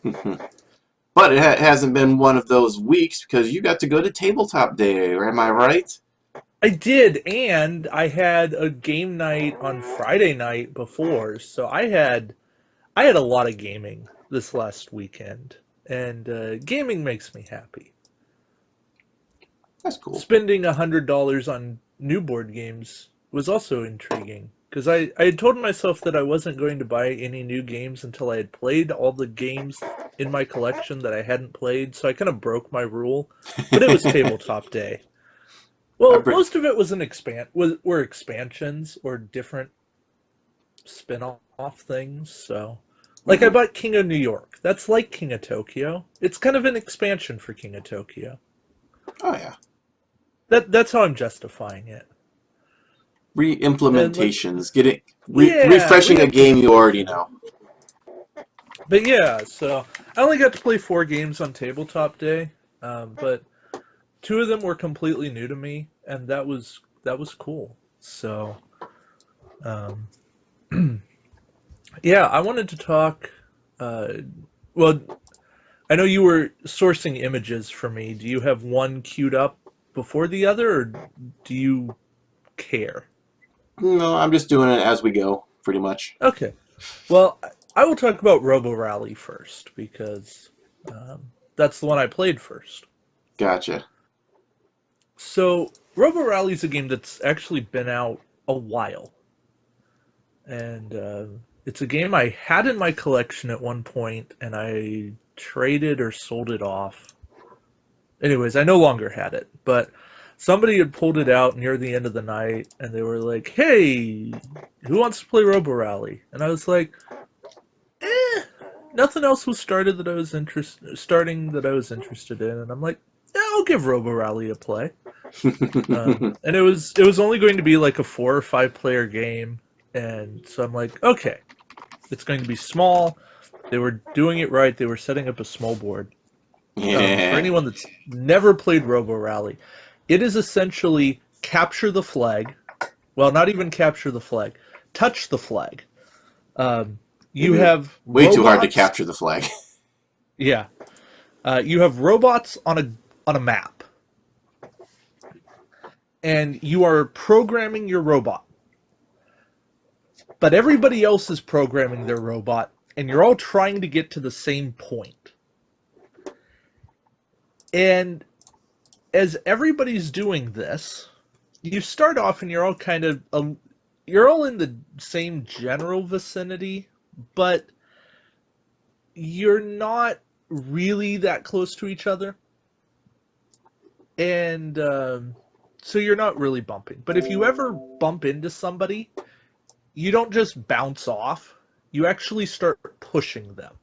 But it hasn't been one of those weeks because you got to go to Tabletop Day, am I right? I did, and I had a game night on Friday night before, so I had a lot of gaming this last weekend, and gaming makes me happy. That's cool. Spending $100 on new board games was also intriguing because I had told myself that I wasn't going to buy any new games until I had played all the games in my collection that I hadn't played, so I kind of broke my rule. But it was tabletop day. I Well, br- most of it was were expansions or different spin-off things. So, like I mhm. bought King of New York. That's like King of Tokyo. It's kind of an expansion for King of Tokyo. Oh yeah, That's how I'm justifying it. And like, re-implementations, getting yeah, refreshing a game you already re-implementation. know. But yeah, so I only got to play 4 games on tabletop day, but 2 of them were completely new to me, and that was cool. So, um, yeah, I wanted to talk. Uh, well, I know you were sourcing images for me. Do you have one queued up before the other, or do you care? No, I'm just doing it as we go, pretty much. Okay. Well, I will talk about Roborally first because that's the one I played first. Gotcha. So, Roborally is a game that's actually been out a while, and it's a game I had in my collection at one point, and I traded or sold it off. Anyways, I no longer had it, but somebody had pulled it out near the end of the night, and they were like, "Hey, who wants to play Roborally?" And I was like, "Eh." Nothing else was starting that I was interested in, and I'm like, "Yeah, I'll give Roborally a play." And it was only going to be like a 4 or 5 player game, and so I'm like, okay, it's going to be small. They were doing it right. They were setting up a small board. For Yeah. anyone that's never played Robo Rally, it is essentially capture the flag. Well, not even capture the flag, touch the flag. Um, you Maybe have way too hard to robots. capture the flag. Yeah, you have robots on a map, and you are programming your robot. But everybody else is programming their robot, and you're all trying to get to the same point. And as everybody's doing this, you start off and you're all kind of you're all in the same general vicinity, but you're not really that close to each other, and so you're not really bumping. But if you ever bump into somebody, you don't just bounce off; you actually start pushing them.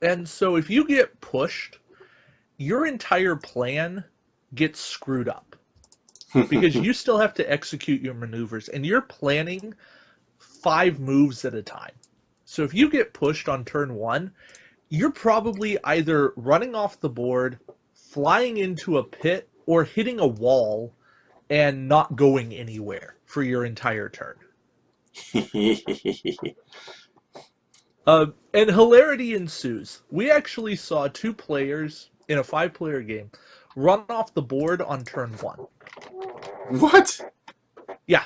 And so if you get pushed, your entire plan gets screwed up because you still have to execute your maneuvers and you're planning 5 moves at a time. So if you get pushed on turn 1, you're probably either running off the board, flying into a pit, or hitting a wall and not going anywhere for your entire turn. And hilarity ensues. We actually saw 2 players in a 5-player game run off the board on turn 1. What? Yeah,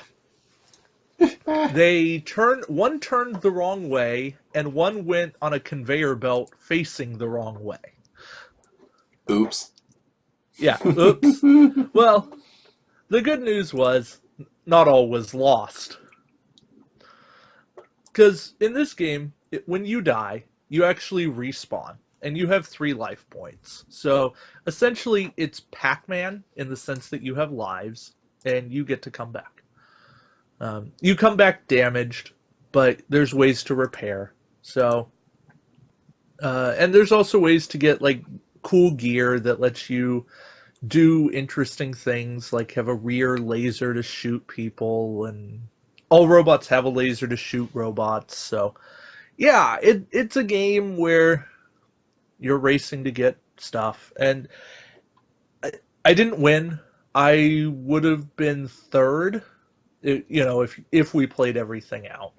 one turned the wrong way and one went on a conveyor belt facing the wrong way. Oops. Yeah, oops. Well, the good news was not all was lost. Because in this game, when you die, you actually respawn, and you have 3 life points. So essentially, it's Pac-Man in the sense that you have lives, and you get to come back. You come back damaged, but there's ways to repair. So, and there's also ways to get like cool gear that lets you do interesting things, like have a rear laser to shoot people, and all robots have a laser to shoot robots. So yeah, it's a game where you're racing to get stuff, and I didn't win. I would have been third, if we played everything out.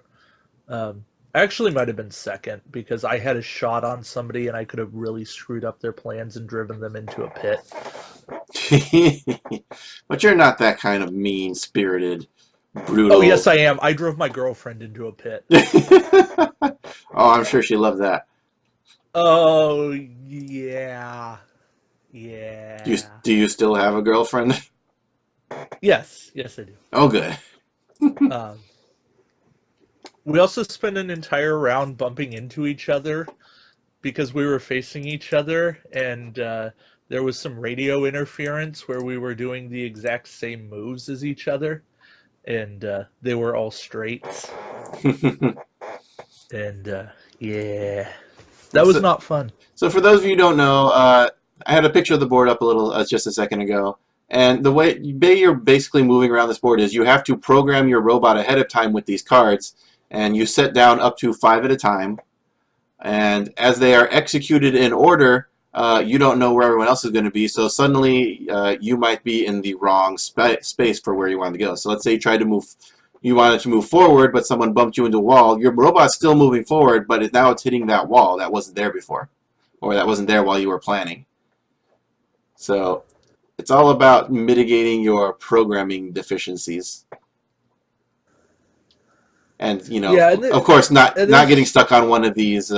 Um, Actually might have been second because I had a shot on somebody and I could have really screwed up their plans and driven them into a pit. But you're not that kind of mean-spirited, brutal. Oh, yes, I am. I drove my girlfriend into a pit. Oh, I'm sure she loved that. Oh, yeah. Yeah. Do you still have a girlfriend? Yes, I do. Oh, good. We also spent an entire round bumping into each other because we were facing each other, and there was some radio interference where we were doing the exact same moves as each other, and they were all straights. And yeah, that was not fun. So for those of you who don't know, I had a picture of the board up a little just a second ago. And the way you're basically moving around this board is you have to program your robot ahead of time with these cards, and you set down up to 5 at a time. And as they are executed in order, you don't know where everyone else is going to be. So suddenly you might be in the wrong space for where you want to go. So let's say you wanted to move forward, but someone bumped you into a wall. Your robot's still moving forward, but now it's hitting that wall that wasn't there before, or that wasn't there while you were planning. So it's all about mitigating your programming deficiencies. And of course, not getting stuck on one of these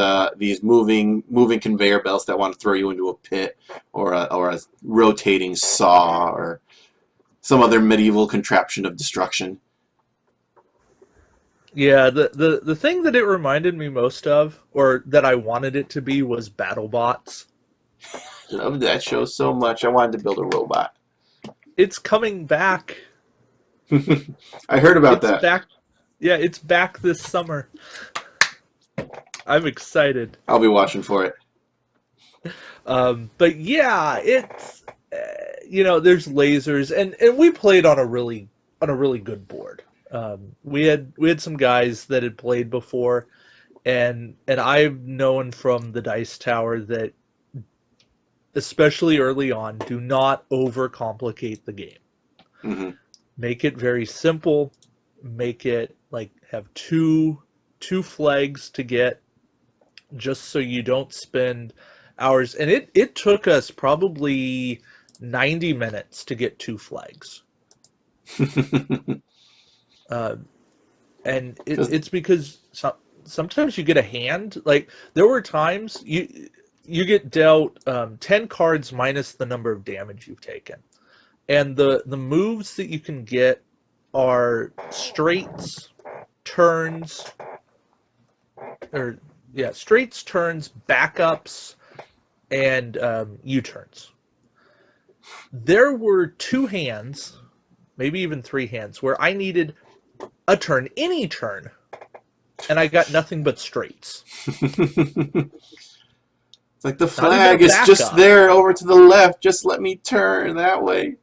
moving conveyor belts that want to throw you into a pit, or a rotating saw, or some other medieval contraption of destruction. Yeah, the thing that it reminded me most of, or that I wanted it to be, was BattleBots. I love that show so much. I wanted to build a robot. It's coming back. I heard about that. Back. Yeah, it's back this summer. I'm excited. I'll be watching for it. But yeah, it's there's lasers, and we played on a really good board. We had some guys that had played before, and I've known from the Dice Tower that, especially early on, do not overcomplicate the game. Mm-hmm. Make it very simple. Make it have two flags to get, just so you don't spend hours. And it took us probably 90 minutes to get 2 flags. And it's because sometimes you get a hand. There were times you get dealt 10 cards minus the number of damage you've taken. And the moves that you can get are straights, turns, straights, turns, backups, and U-turns. There were 2 hands, maybe even 3 hands, where I needed a turn, any turn, and I got nothing but straights. It's like the flag is just there over to the left. Just let me turn that way.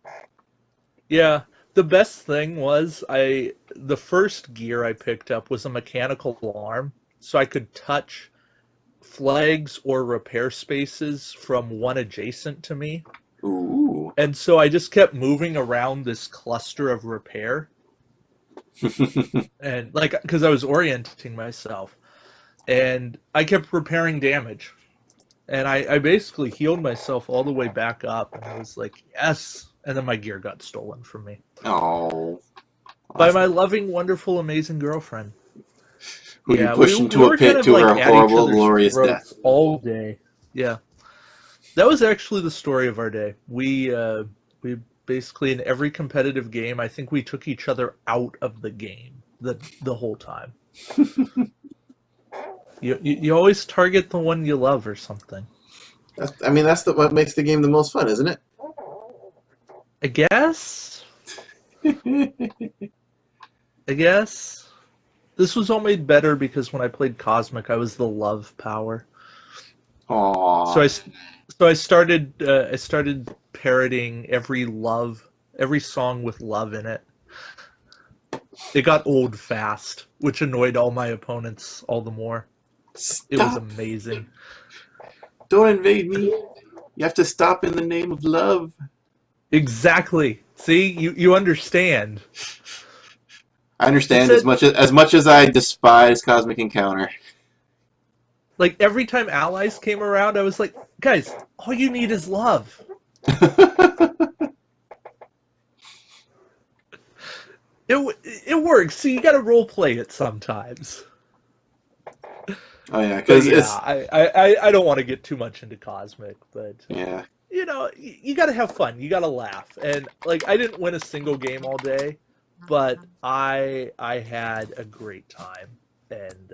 Yeah, the best thing was the first gear I picked up was a mechanical alarm, so I could touch flags or repair spaces from one adjacent to me. Ooh. And so I just kept moving around this cluster of repair. And because I was orienting myself, and I kept repairing damage, and I basically healed myself all the way back up, and I was like, yes. And then my gear got stolen from me. Oh. By my loving, wonderful, amazing girlfriend. Who you pushed into a pit to her horrible, glorious death. All day. Yeah. That was actually the story of our day. We basically, in every competitive game, I think we took each other out of the game the whole time. You always target the one you love or something. That's what makes the game the most fun, isn't it? I guess. This was all made better because when I played Cosmic, I was the love power. Aww. So I started parroting every song with love in it. It got old fast, which annoyed all my opponents all the more. Stop. It was amazing. Don't invade me. You have to stop in the name of love. Exactly. See, you understand. I understand as much as I despise Cosmic Encounter. Like every time allies came around, I was like, guys, all you need is love. It works. So you got to role play it sometimes. Oh yeah, But because yeah, it's I don't want to get too much into Cosmic, but yeah. you got to have fun. You got to laugh. And like I didn't win a single game all day, but I had a great time. And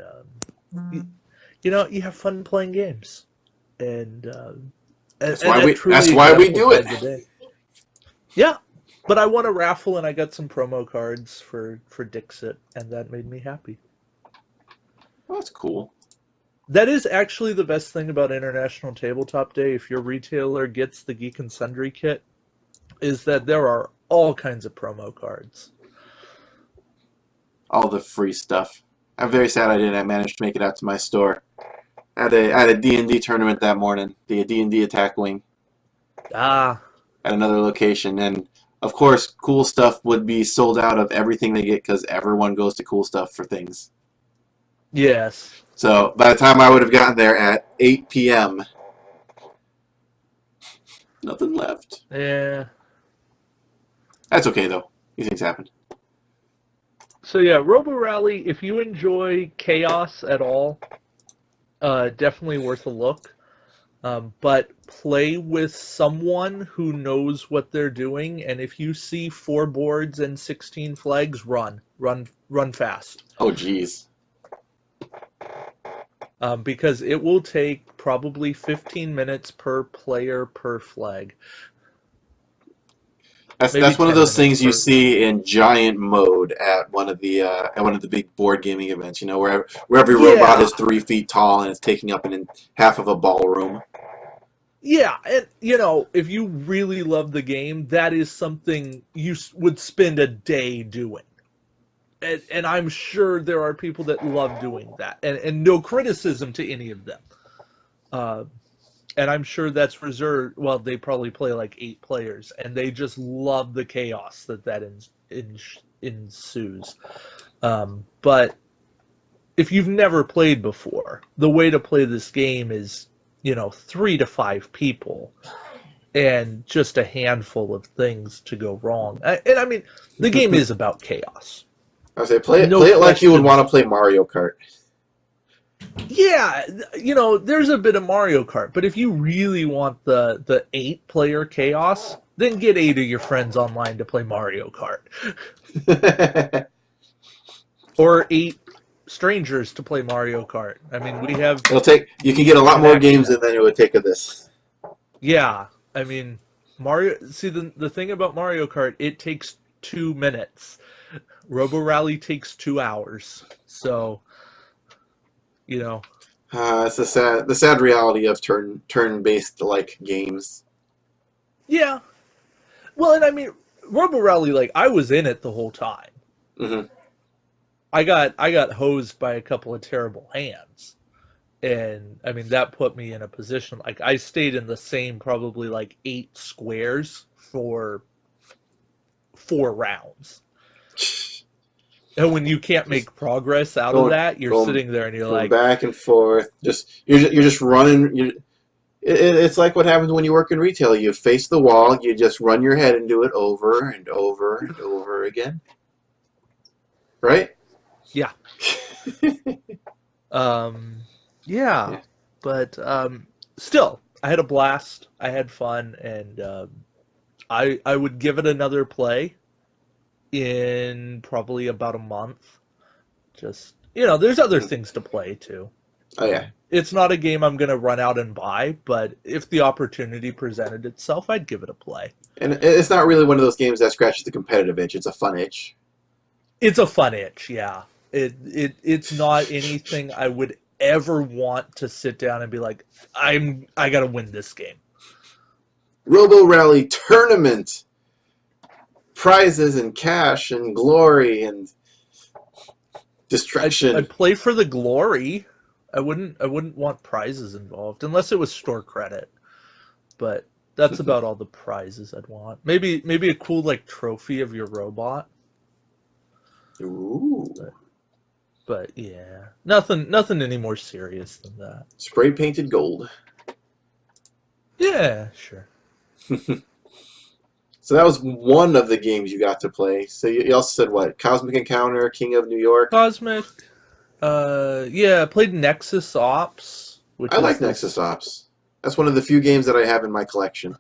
you have fun playing games. And and that That's truly why we do it. exemplified the day. Yeah. But I won a raffle and I got some promo cards for Dixit, and that made me happy. Well, that's cool. That is actually the best thing about International Tabletop Day, if your retailer gets the Geek and Sundry kit, is that there are all kinds of promo cards. All the free stuff. I'm very sad I didn't manage to make it out to my store. I had a D&D tournament that morning, the D&D Attack Wing, Ah, at another location, and of course, Cool Stuff would be sold out of everything they get because everyone goes to Cool Stuff for things. yes. So by the time I would have gotten there at 8 p.m., nothing left. Yeah. That's okay though. These things happen. So yeah, Roborally, if you enjoy chaos at all, definitely worth a look. But play with someone who knows what they're doing, and if you see 4 boards and 16 flags, run fast. Oh geez. Because it will take probably 15 minutes per player per flag. That's one of those things you per... see in giant mode at one of the big board gaming events. You know, where every robot is 3 feet tall and it's taking up half of a ballroom. Yeah, and if you really love the game, that is something you would spend a day doing. And I'm sure there are people that love doing that, and no criticism to any of them. And I'm sure that's reserved. Well, they probably play like 8 players, and they just love the chaos that ensues. But if you've never played before, the way to play this game is 3 to 5 people, and just a handful of things to go wrong. And I mean, the game is about chaos. I would say play it like you would want to play Mario Kart. Yeah, there's a bit of Mario Kart, but if you really want the 8-player chaos, then get 8 of your friends online to play Mario Kart. Or 8 strangers to play Mario Kart. I mean, we have... You can get a lot more games than it would take of this. Yeah, I mean, Mario... See, the thing about Mario Kart, it takes 2 minutes. Roborally takes 2 hours. So... It's the sad reality of turn-based like games. Yeah. Well, and I mean, Roborally, like, I was in it the whole time. Mm-hmm. I got hosed by a couple of terrible hands. And I mean, that put me in a position, like, I stayed in the same probably like 8 squares for 4 rounds. And when you can't make progress out of that, you're sitting there and you're like back and forth. You're just running. It's like what happens when you work in retail. You face the wall. You just run your head and do it over and over and over again. Right? Yeah. Yeah. But still, I had a blast. I had fun, and I would give it another play in probably about a month. Just, there's other things to play too. Oh yeah. It's not a game I'm going to run out and buy, but if the opportunity presented itself, I'd give it a play. And it's not really one of those games that scratches the competitive itch. It's a fun itch. It's a fun itch, yeah. It's not anything I would ever want to sit down and be like, I got to win this game. Roborally Tournament. Prizes and cash and glory and destruction. I'd play for the glory. I wouldn't want prizes involved unless it was store credit. But that's about all the prizes I'd want. Maybe a cool like trophy of your robot. Ooh. But yeah, nothing any more serious than that. Spray painted gold. Yeah, sure. So that was one of the games you got to play. So you also said what? Cosmic Encounter, King of New York. Cosmic. Yeah, I played Nexus Ops, I which is like this. Nexus Ops. That's one of the few games that I have in my collection.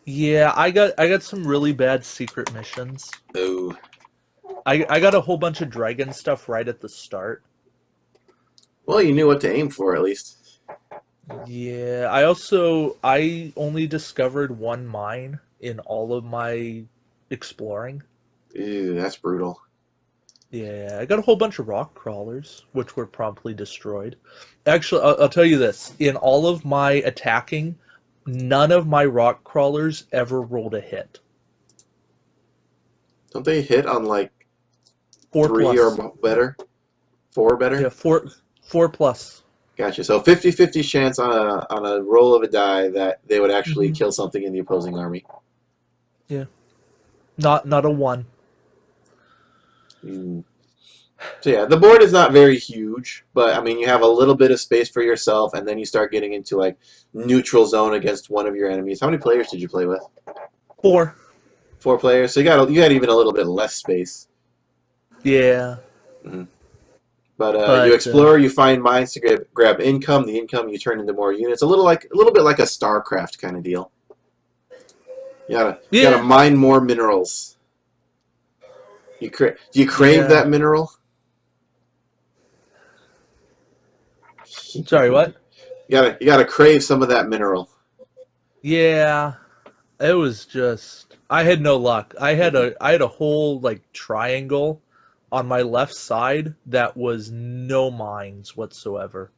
Yeah, I got some really bad secret missions. Oh. I got a whole bunch of dragon stuff right at the start. Well, you knew what to aim for at least. Yeah, I only discovered one mine in all of my exploring. Ew, that's brutal. Yeah, I got a whole bunch of rock crawlers, which were promptly destroyed. Actually, I'll tell you this. In all of my attacking, none of my rock crawlers ever rolled a hit. Don't they hit on like 4 3 plus. or better? 4 or better? Yeah, four plus. Gotcha. So 50-50 chance on a roll of a die that they would actually Hmm. kill something in the opposing army. Yeah. Not a 1. Mm. So yeah, the board is not very huge, but I mean you have a little bit of space for yourself, and then you start getting into like neutral zone against one of your enemies. How many players did you play with? 4. 4 players. So you got even a little bit less space. Yeah. Mm-hmm. But But you explore, you find mines to grab income. The income you turn into more units. A little bit like a StarCraft kind of deal. You gotta mine more minerals. Do you crave that mineral? Sorry, what? You gotta crave some of that mineral. Yeah. It was just I had no luck. I had a whole like triangle on my left side that was no mines whatsoever.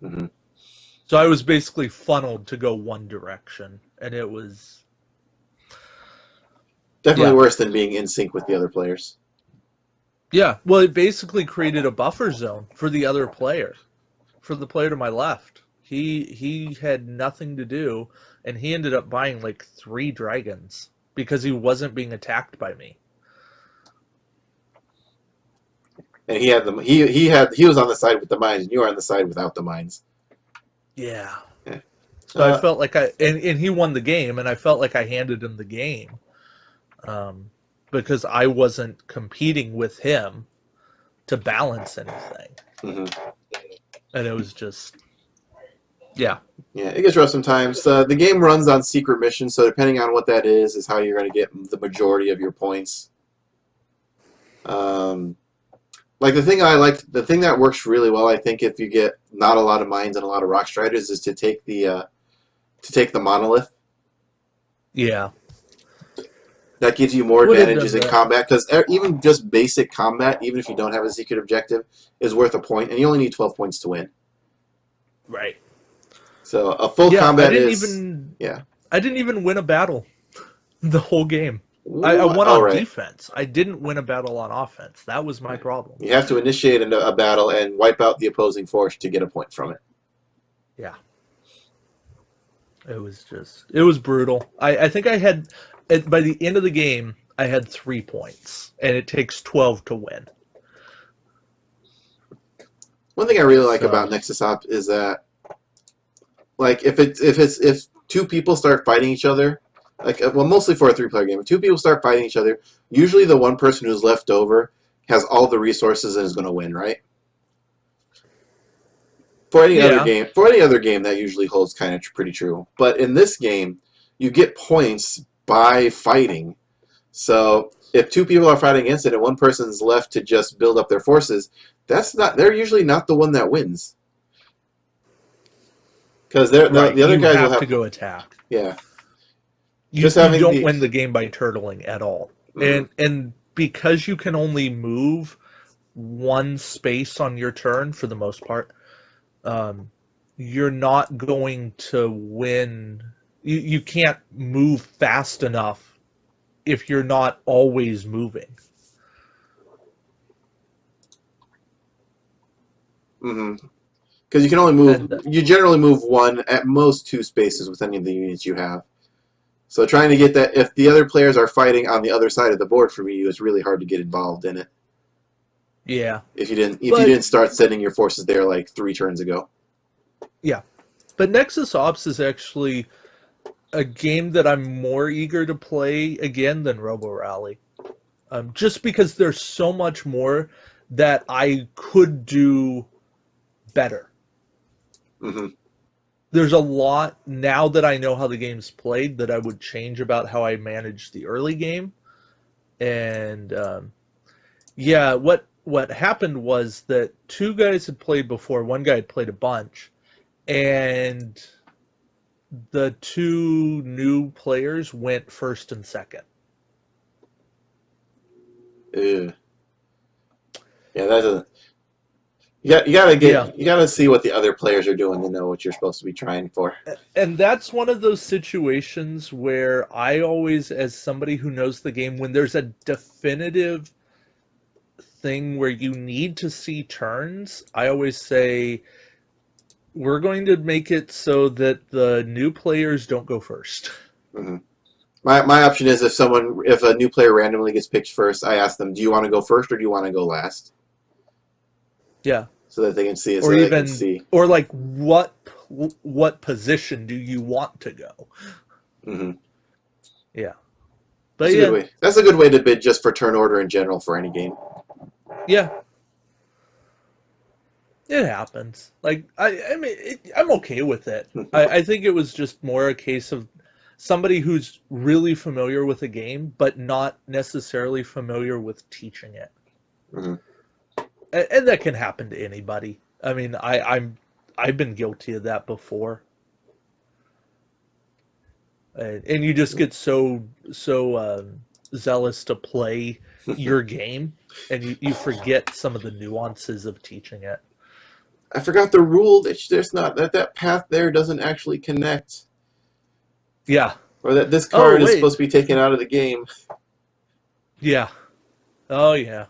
Mm-hmm. So I was basically funneled to go one direction, and it was definitely worse than being in sync with the other players. Yeah, well, it basically created a buffer zone for the other player, for the player to my left. He had nothing to do, and he ended up buying like 3 dragons because he wasn't being attacked by me. And he had them. He was on the side with the mines, and you were on the side without the mines. Yeah. Yeah. So I felt like and he won the game, and I felt like I handed him the game, because I wasn't competing with him to balance anything, Mm-hmm. and it was just, yeah. Yeah, it gets rough sometimes. The game runs on secret missions, so depending on what that is how you're going to get the majority of your points. Like the thing that works really well, I think, if you get not a lot of mines and a lot of rock striders, is to take the monolith. Yeah. That gives you more advantages in combat, because even just basic combat, even if you don't have a secret objective, is worth a point, and you only need 12 points to win. Right. So a full combat I didn't even win a battle the whole game. I won on defense. I didn't win a battle on offense. That was my problem. You have to initiate a battle and wipe out the opposing force to get a point from it. Yeah. It was brutal. I think I had, by the end of the game, I had 3 points, and it takes 12 to win. One thing I really like about Nexus Ops is that, like, if 2 people start fighting each other, like, well, mostly for a 3-player game, if 2 people start fighting each other, usually the one person who's left over has all the resources and is going to win, right? For any other game, that usually holds kind of pretty true. But in this game, you get points by fighting. So if 2 people are fighting against it and one person's left to just build up their forces, they're usually not the one that wins. Because the other guys will have to go attack. Yeah. You don't win the game by turtling at all. Mm-hmm. And because you can only move 1 space on your turn for the most part, you're not going to win. You can't move fast enough if you're not always moving. Mm-hmm. Because you can only move. You generally move 1, at most 2 spaces with any of the units you have. So trying to get that, if the other players are fighting on the other side of the board from you, it's really hard to get involved in it. Yeah. If you But didn't start setting your forces there like 3 turns ago. yeah. But Nexus Ops is actually a game that I'm more eager to play again than Roborally. Just because there's so much more that I could do better. Hmm. There's a lot now that I know how the game's played that I would change about how I managed the early game. And yeah, what happened was that two guys had played before. One guy had played a bunch, and the two new players went first and second. Yeah, that doesn't. Yeah, You gotta see what the other players are doing to know what you're supposed to be trying for. and that's one of those situations where I always, as somebody who knows the game, when there's a definitive thing where you need to see turns, I always say we're going to make it so that the new players don't go first. Hmm. My option is if a new player randomly gets picked first, I ask them, do you want to go first or do you want to go last? Yeah. So that they can see it, so Or they can even, see. or like what position do you want to go? Hmm. Yeah. But That's a good yeah, way. That's a good way to bid just for turn order in general for any game. yeah, it happens. Like I mean, I'm okay with it. I think it was just more a case of somebody who's really familiar with a game, but not necessarily familiar with teaching it. Hmm. And that can happen to anybody. I mean, I've been guilty of that before, and you just get so zealous to play your game, and you forget some of the nuances of teaching it. I forgot the rule that there's not that path there doesn't actually connect, Yeah. or that this Oh card is wait. supposed to be taken out of the game. Yeah. Oh yeah.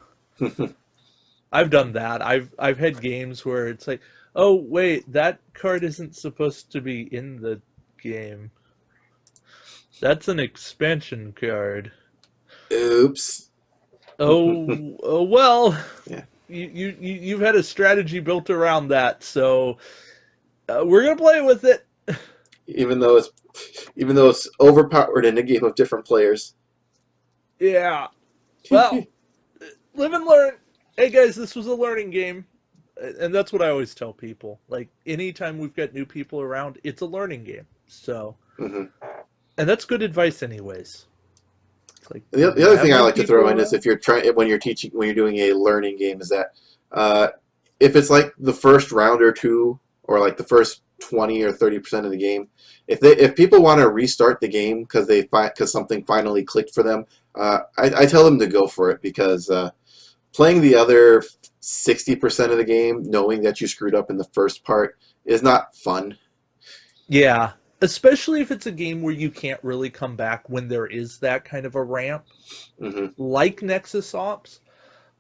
I've done that. I've had games where it's like, oh wait, that card isn't supposed to be in the game. That's an expansion card. Oops. Oh well. Yeah. You've had a strategy built around that, so we're gonna play with it. Even though it's overpowered in a game of different players. Yeah. Well, live and learn. Hey guys, this was a learning game. And that's what I always tell people. Like anytime we've got new people around, it's a learning game. So, Hmm. and that's good advice anyways. It's like The other have thing I new like to throw people in is around. if you're trying when you're teaching when you're doing a learning game is that uh, if it's like the first round or two or like the first 20 or 30% of the game, if people want to restart the game because something finally clicked for them, I tell them to go for it because playing the other 60% of the game knowing that you screwed up in the first part is not fun. Yeah. Especially if it's a game where you can't really come back when there is that kind of a ramp, Hmm. like Nexus Ops.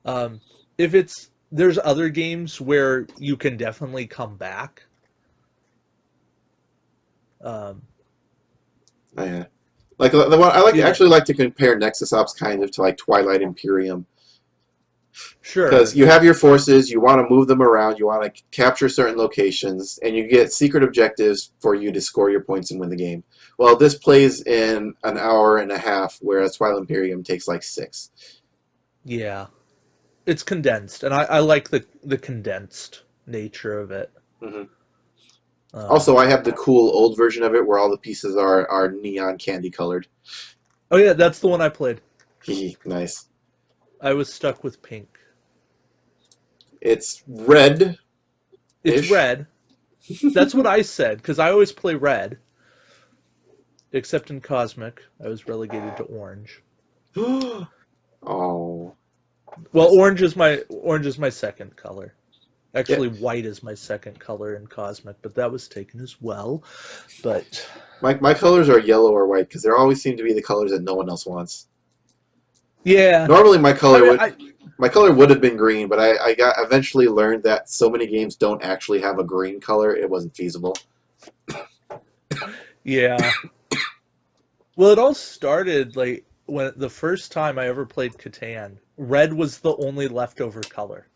Um, if it's there's other games where you can definitely come back. Um, Yeah. Like the one you know, actually like to compare Nexus Ops kind of to like Twilight Imperium. Because sure. you have your forces, you want to move them around, you want to capture certain locations, and you get secret objectives for you to score your points and win the game. Well, this plays in an hour and a half, whereas Twilight Imperium takes like 6. Yeah. It's condensed, and I like the condensed nature of it. Hmm. Um, Also, I have the cool old version of it where all the pieces are neon candy colored. oh yeah, that's the one I played. Nice. I was stuck with pink. It's red-ish. It's red. That's what I said because I always play red, except in Cosmic, I was relegated to orange. Oh. Well, orange is my second color. Yeah. Actually, white is my second color in Cosmic, but that was taken as well. But My colors are yellow or white because there always seem to be the colors that no one else wants. yeah, Normally, I mean, I my color would have been green, but I got eventually learned that so many games don't actually have a green color. It wasn't feasible. yeah. Well, it all started like when the first time I ever played Catan. red was the only leftover color.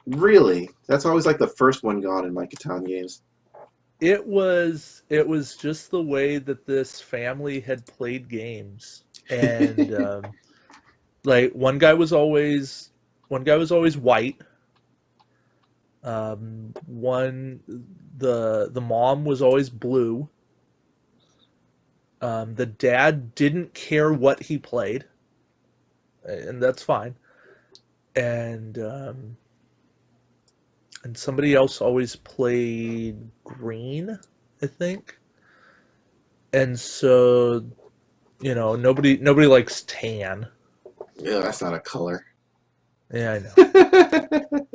Really? That's always like the first one gone in my Catan games. It was just the way that this family had played games, and like one guy was always white. The mom was always blue. The dad didn't care what he played, and that's fine. And somebody else always played green, I think. And so, nobody likes tan. Yeah, that's not a color. Yeah, I know.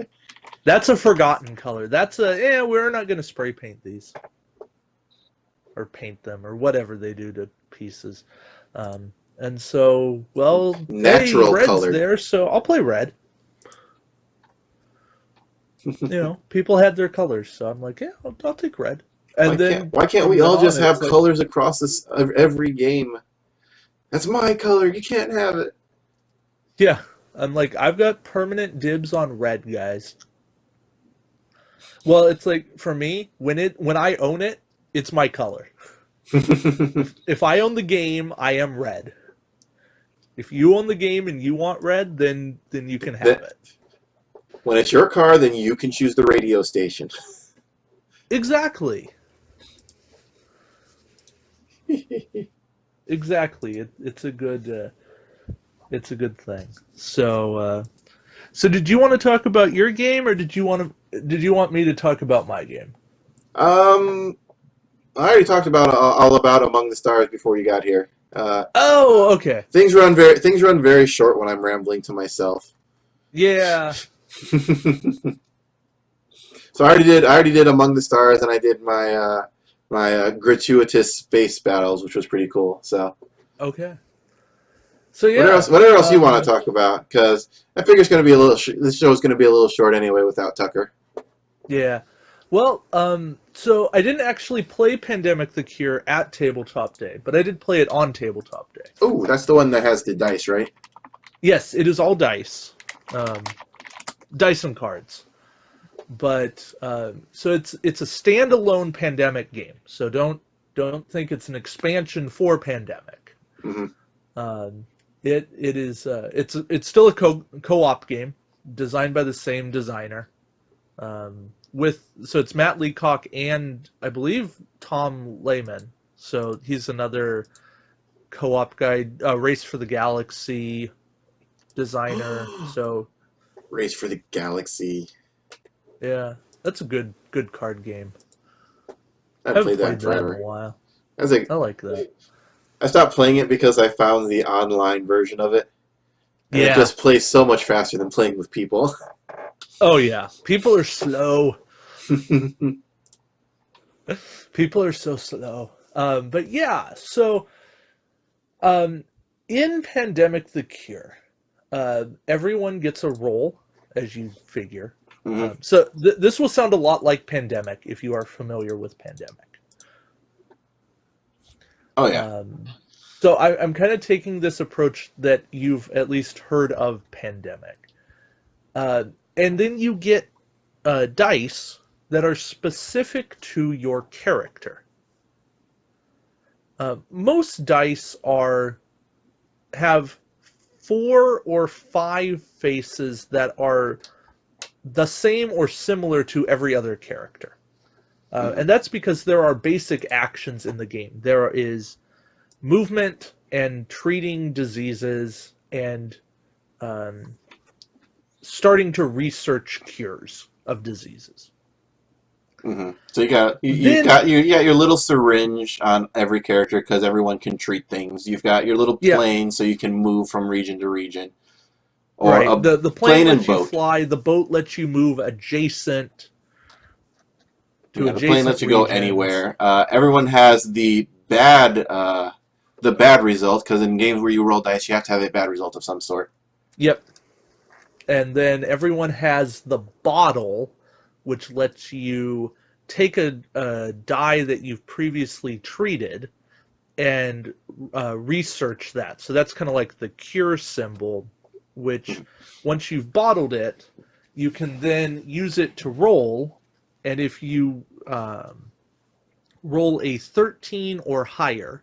That's a forgotten color. That's we're not going to spray paint these. Or paint them, or whatever they do to pieces. And so, well, Natural hey, red's color. there, so I'll play red. People had their colors, so I'm like, yeah, I'll take red. And why can't we all just have colors across this every game? That's my color. You can't have it. Yeah, I'm like, I've got permanent dibs on red, guys. Well, it's like for me, when I own it, it's my color. If I own the game, I am red. If you own the game and you want red, then you can have it. When it's your car, then you can choose the radio station. Exactly. Exactly. It's a good thing. So did you want to talk about your game, or did you want me to talk about my game? I already talked about all about Among the Stars before you got here. Oh, okay. Things run very short when I'm rambling to myself. Yeah. So I already did Among the Stars, and I did my gratuitous space battles, which was pretty cool. So okay. So yeah. Whatever else you want to talk about? Because I figure it's going to be this show is going to be a little short anyway without Tucker. Yeah. Well, so I didn't actually play Pandemic: The Cure at Tabletop Day, but I did play it on Tabletop Day. Oh, that's the one that has the dice, right? Yes, it is all dice. Dice and cards. But so it's a standalone Pandemic game. So don't think it's an expansion for Pandemic. Mm-hmm. It is it's still a co-op game designed by the same designer. So it's Matt Leacock and I believe Tom Lehman. So he's another co-op guy, Race for the Galaxy designer. So Race for the Galaxy. Yeah, that's a good card game. I haven't played that forever. In a while. I like that. I stopped playing it because I found the online version of it. And yeah. It just plays so much faster than playing with people. Oh yeah, people are slow. People are so slow. But yeah, so in Pandemic: The Cure, everyone gets a role, as you figure. Mm-hmm. So this will sound a lot like Pandemic if you are familiar with Pandemic. Oh yeah. So I'm kind of taking this approach that you've at least heard of Pandemic, and then you get dice that are specific to your character. Most dice have 4 or 5 faces that are the same or similar to every other character. And that's because there are basic actions in the game. There is movement and treating diseases and starting to research cures of diseases. Mm-hmm. So you got your little syringe on every character because everyone can treat things. You've got your little plane so you can move from region to region. Or right. The plane lets you fly. The boat lets you move adjacent to the plane lets you go anywhere. Everyone has the bad result because in games where you roll dice, you have to have a bad result of some sort. Yep. And then everyone has the bottle, which lets you take a die that you've previously treated and research that. So that's kind of like the cure symbol, which once you've bottled it, you can then use it to roll, and if you roll a 13 or higher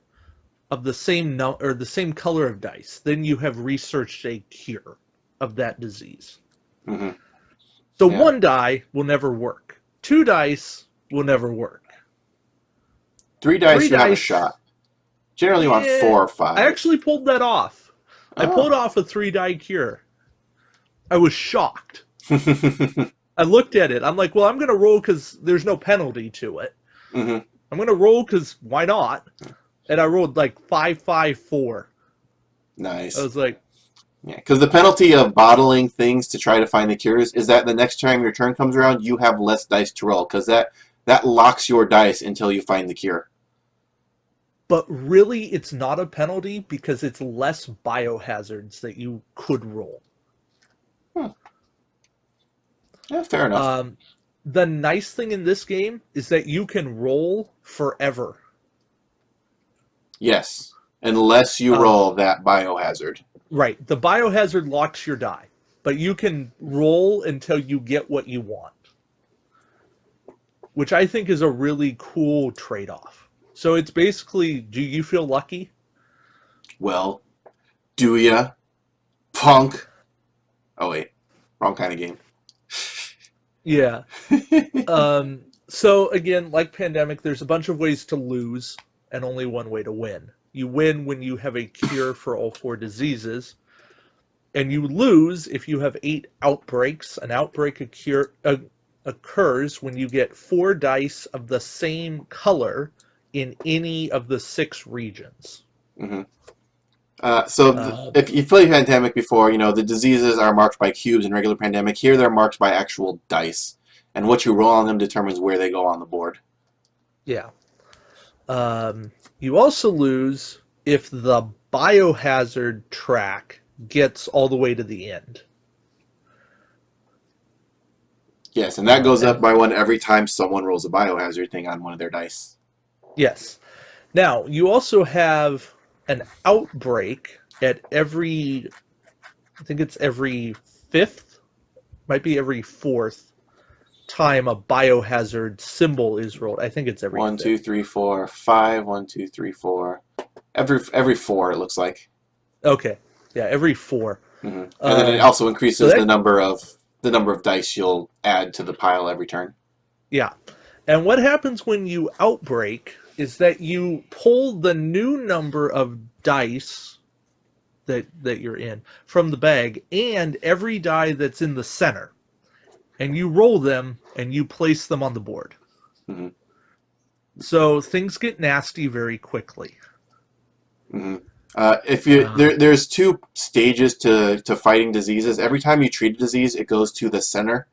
of the same or the same color of dice, then you have researched a cure of that disease. Mm-hmm. So 1 die will never work. 2 dice will never work. 3 dice, 3 you have a dice, shot. Generally, you want 4 or 5. I actually pulled that off. I pulled off a 3-die cure. I was shocked. I looked at it. I'm like, well, I'm going to roll because there's no penalty to it. Mm-hmm. I'm going to roll because why not? And I rolled like 5, 5, 4. Nice. I was like... Yeah, because the penalty of bottling things to try to find the cures is that the next time your turn comes around, you have less dice to roll, because that locks your dice until you find the cure. But really, it's not a penalty because it's less biohazards that you could roll. Yeah, fair enough. The nice thing in this game is that you can roll forever. Yes, unless you roll that biohazard. Right. The biohazard locks your die, but you can roll until you get what you want, which I think is a really cool trade-off. So it's basically, do you feel lucky? Well, do ya? Punk. Oh, wait. Wrong kind of game. Yeah. So again, like Pandemic, there's a bunch of ways to lose and only one way to win. You win when you have a cure for all 4 diseases, and you lose if you have 8 outbreaks. An outbreak occurs when you get 4 dice of the same color in any of the 6 regions. Mm-hmm. If you've played Pandemic before, you know the diseases are marked by cubes in regular Pandemic. Here they're marked by actual dice, and what you roll on them determines where they go on the board. Yeah. You also lose if the biohazard track gets all the way to the end. Yes, and that goes up by 1 every time someone rolls a biohazard thing on one of their dice. Yes. Now, you also have an outbreak at every, I think it's every 5th, might be every 4th time a biohazard symbol is rolled. I think it's every 1, 5th. 2, 3, 4, 5. 1, 2, 3, 4. Every 4, it looks like. Okay. Yeah, every 4. Mm-hmm. And then it also increases the number of dice you'll add to the pile every turn. Yeah. And what happens when you outbreak is that you pull the new number of dice that you're in from the bag and every die that's in the center. And you roll them and you place them on the board. Mm-hmm. So things get nasty very quickly. Mm-hmm. There's 2 stages to fighting diseases. Every time you treat a disease, it goes to the center,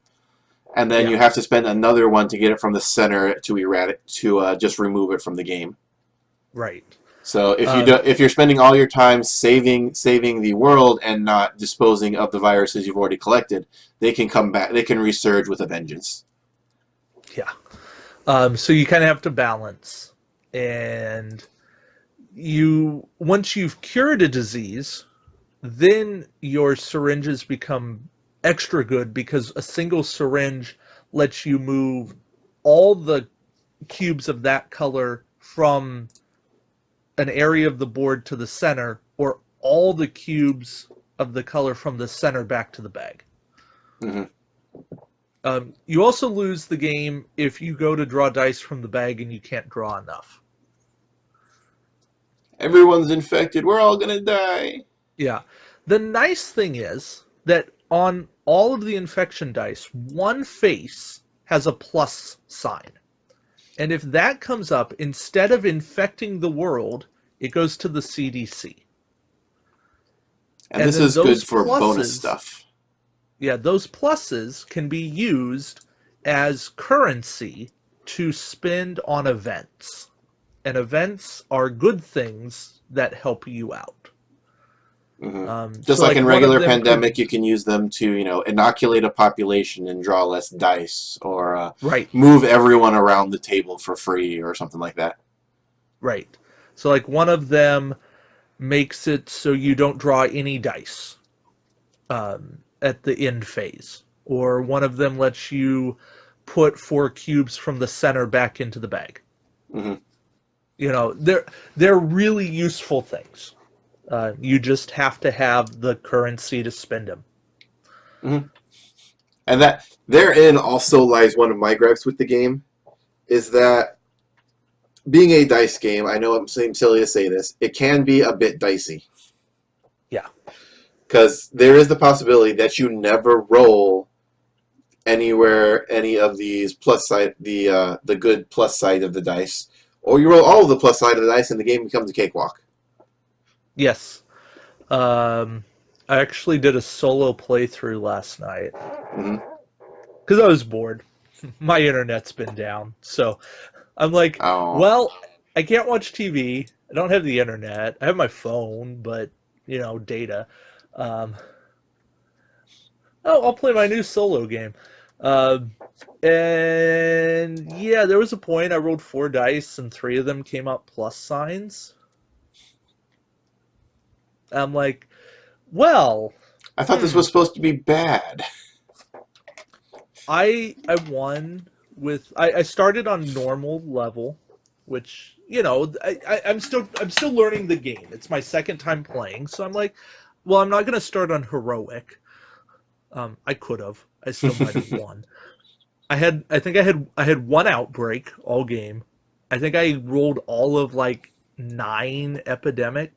and then you have to spend another one to get it from the center to just remove it from the game. Right. So if you're spending all your time saving the world and not disposing of the viruses you've already collected, they can come back. They can resurge with a vengeance. Yeah. So you kind of have to balance, and once you've cured a disease, then your syringes become extra good because a single syringe lets you move all the cubes of that color from an area of the board to the center, or all the cubes of the color from the center back to the bag. Mm-hmm. You also lose the game if you go to draw dice from the bag and you can't draw enough. Everyone's infected. We're all going to die. Yeah. The nice thing is that on all of the infection dice, one face has a plus sign. And if that comes up, instead of infecting the world, it goes to the CDC. And this is good for bonus stuff. Yeah, those pluses can be used as currency to spend on events. And events are good things that help you out. Mm-hmm. Just so like in regular Pandemic, you can use them to, inoculate a population and draw less dice, or move everyone around the table for free, or something like that. Right. So like one of them makes it so you don't draw any dice. at the end phase, or one of them lets you put 4 cubes from the center back into the bag. Mm-hmm. They're really useful things. You just have to have the currency to spend them. Mm-hmm. And that therein also lies one of my gripes with the game, is that being a dice game, I know I'm saying silly to say this, it can be a bit dicey. Yeah. Because there is the possibility that you never roll anywhere any of these plus side, the good plus side of the dice, or you roll all of the plus side of the dice and the game becomes a cakewalk. Yes. I actually did a solo playthrough last night Mm-hmm. because I was bored. My internet's been down, so I'm like, Oh. well, I can't watch TV. I don't have the internet. I have my phone, but data. Um, I'll play my new solo game. And yeah, there was a point I rolled 4 dice and 3 of them came up plus signs. I'm like, well, I thought this was supposed to be bad. I won with I started on normal level, which I'm still learning the game. It's my second time playing, so I'm like, well, I'm not gonna start on heroic. I could have. I still might have won. I think I had 1 outbreak all game. I think I rolled all of like 9 epidemic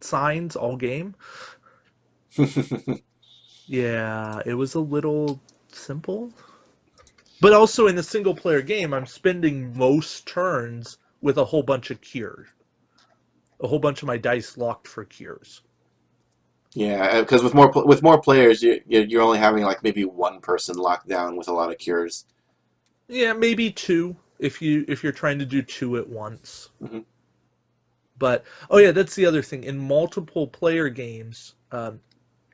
signs all game. Yeah, it was a little simple. But also in the single player game, I'm spending most turns with a whole bunch of cures. A whole bunch of my dice locked for cures. Yeah, because with more players, you're only having like maybe one person locked down with a lot of cures. Yeah, maybe 2 if you're trying to do 2 at once. Mm-hmm. But oh yeah, that's the other thing. In multiple player games,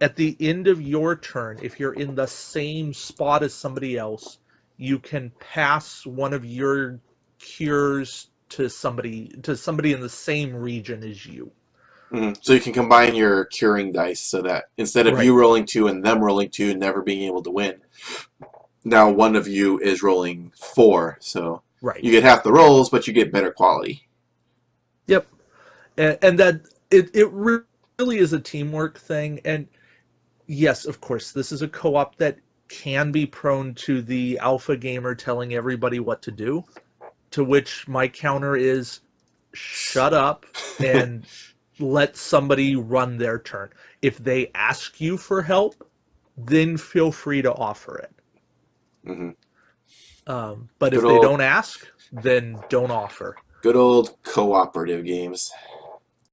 at the end of your turn, if you're in the same spot as somebody else, you can pass one of your cures to somebody in the same region as you. Mm-hmm. So you can combine your curing dice so that instead of you Right. rolling 2 and them rolling 2 and never being able to win, now one of you is rolling 4. So Right. you get half the rolls, but you get better quality. Yep. And that it really is a teamwork thing. And yes, of course, this is a co-op that can be prone to the alpha gamer telling everybody what to do, to which my counter is shut up and let somebody run their turn. If they ask you for help, then feel free to offer it. Mm-hmm. But Good if they old, don't ask, then don't offer. good old cooperative games.